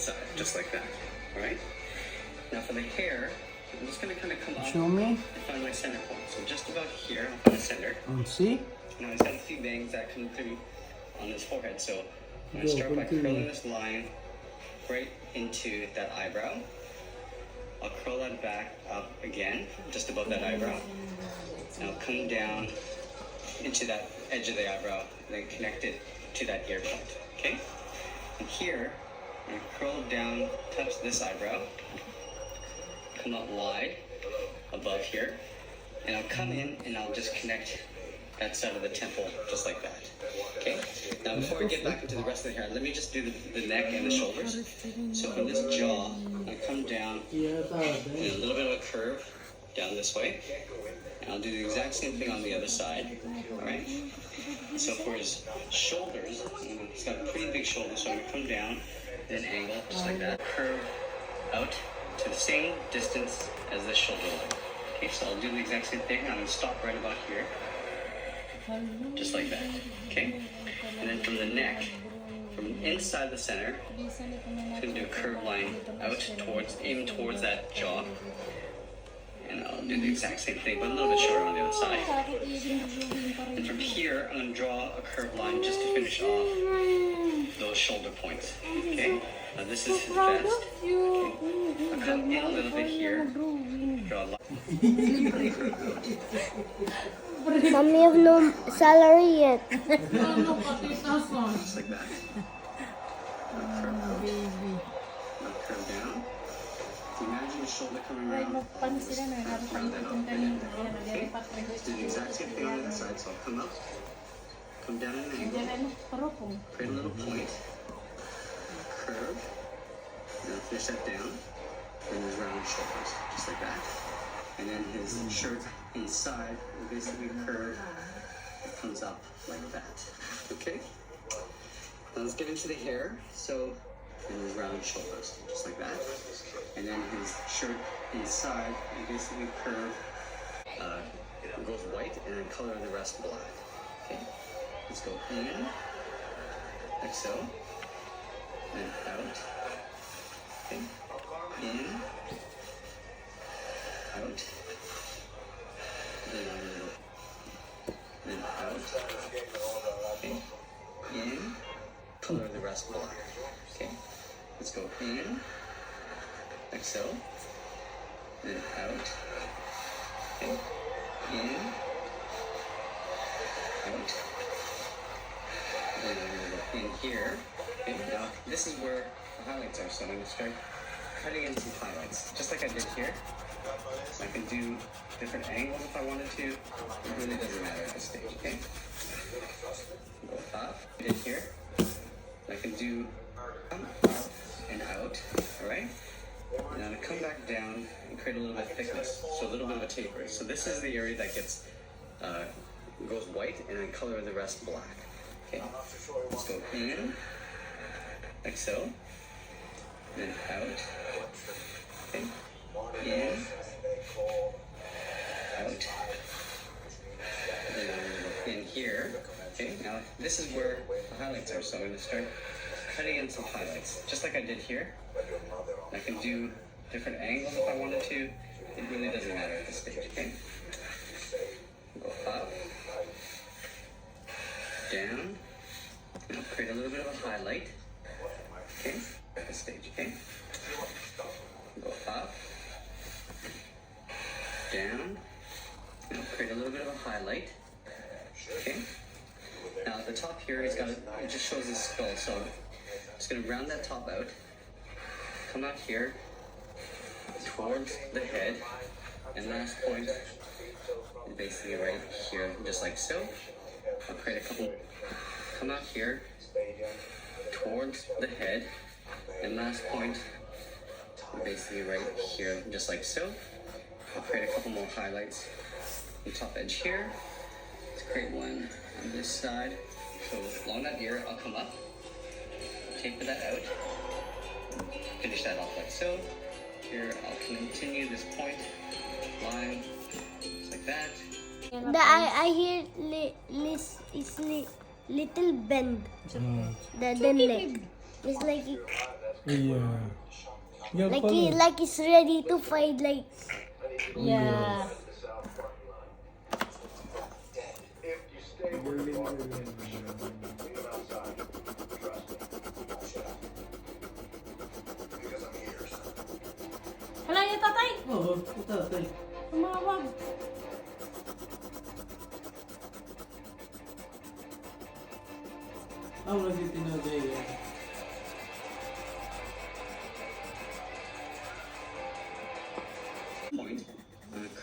inside, just like that. All right. Now for the hair, I'm just going to kind of come up Show me. and find my center point. So just about here, I'll find the center. See? Now he's got a few bangs that come through on his forehead. So I'm going to start by curling this line right into that eyebrow. I'll curl that back up again, just above that eyebrow. And I'll come down into that edge of the eyebrow, and then connect it to that ear point. Okay? And here, I'm going to curl down, touch this eyebrow, come up wide above here, and I'll come in and I'll just connect that side of the temple just like that. Okay? Now before I get back into the rest of the hair, let me just do the neck and the shoulders. So from this jaw, I come down in a little bit of a curve down this way. And I'll do the exact same thing on the other side. Alright? So for his shoulders, he's got pretty big shoulders, so I'm going to come down at an angle just like that. Curve out to the same distance as the shoulder line. Okay, so I'll do the exact same thing. I'm going to stop right about here. Just like that. Okay? And then from the neck, from inside the center, I'm going to do a curved line out towards, even towards that jaw. And I'll do the exact same thing, but a little bit shorter on the other side. And from here, I'm going to draw a curved line just to finish off those shoulder points. Okay? Now this is his vest. Okay. I'll come in a little bit here. Draw a line. Mommy have no salary yet. Just like that. Now curve out. Now curve down. Imagine the shoulder coming around. Okay. Do the exact same thing on the other side. So I'll come up, come down at an angle, create a little point, curve, and I'll finish that down, and his round shoulders, just like that. And then his shirt inside will basically curve. It comes up like that. Okay? Now let's get into the hair. So, and his round shoulders, just like that. And then his shirt inside will basically curve, goes white, and then color the rest black. Okay? Let's go in, like so, and out. Okay? In, out, then out, okay, in, color the rest black, okay, let's go in, like so, then out, okay, in, out, then in here, okay, now this is where the highlights are, so I'm going to start cutting in some highlights, just like I did here. I can do different angles if I wanted to. It really doesn't matter at this stage, okay? Go up, in here. I can do up and out, alright? And then I come back down and create a little bit of thickness, so a little bit of a taper. So this is the area that gets, goes white and then color the rest black. Okay, let's go in, like so, then out, okay, in, out, then in here. Okay, now this is where the highlights are, so I'm going to start cutting in some highlights, just like I did here. I can do different angles if I wanted to. It really doesn't matter at this stage, okay? Go up, down, and I'll create a little bit of a highlight, okay, at this stage, okay? Go up, down, and I'll create a little bit of a highlight, okay? Now at the top here, it just shows his skull, so I'm just going to round that top out, come out here, towards the head, and last point is basically right here, just like so. I'll create a couple, come out here, towards the head, and last point is basically right here, just like so. I'll create a couple more highlights on the top edge here. Let's create one on this side. So along that ear, I'll come up, taper that out, finish that off like so. Here, I'll continue this point, line, just like that. I hear little bend. The leg. It's like Yeah. Your Like color. like it's ready to fight. Like Yeah. Hala, yung tatay. Oo, ito, tay. Tumawag. Ang lagi tinagay yan. Point,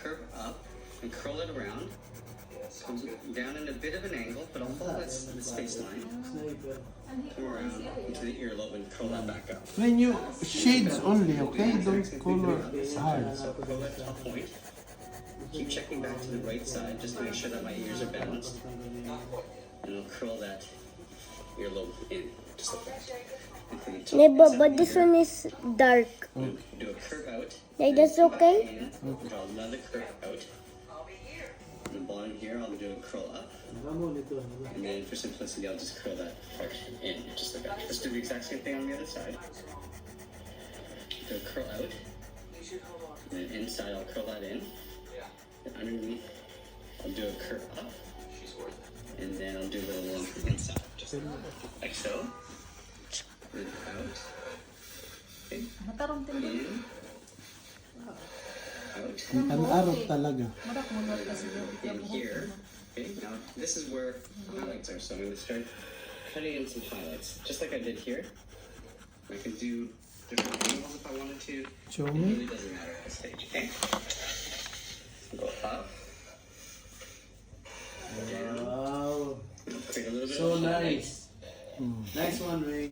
curve up and curl it around. Comes down in a bit of an angle, but I'll hold that the space line. Sniper. Come around into the earlobe and curl that back up. When you shades only, okay? Don't color hard. So curl that top point. Keep checking back to the right side just to make sure that my ears are balanced. And I'll curl that earlobe in, just like that. And from the top yeah, inside but the this ear, one is dark. do a curve out. Like that's okay. In, draw another curve out. On the bottom here, I'll do a curl up. Ramon ito. And then for simplicity, I'll just curl that part in, just like that. Let's do the exact same thing on the other side. Do a curl out. And then inside, I'll curl that in. And underneath, I'll do a curl up. And then I'll do a little one from inside, just like so. Then out. Okay. Matarong din din. In. Out. Ang arot talaga. Madak mo na kasi In here. Okay, now this is where the highlights are. So I'm going to start cutting in some highlights, just like I did here. I can do different angles if I wanted to. Show It me. really doesn't matter at this stage. Okay. Go up. Down. Wow. Create a little bit So of highlight. nice. Nice one, Ray.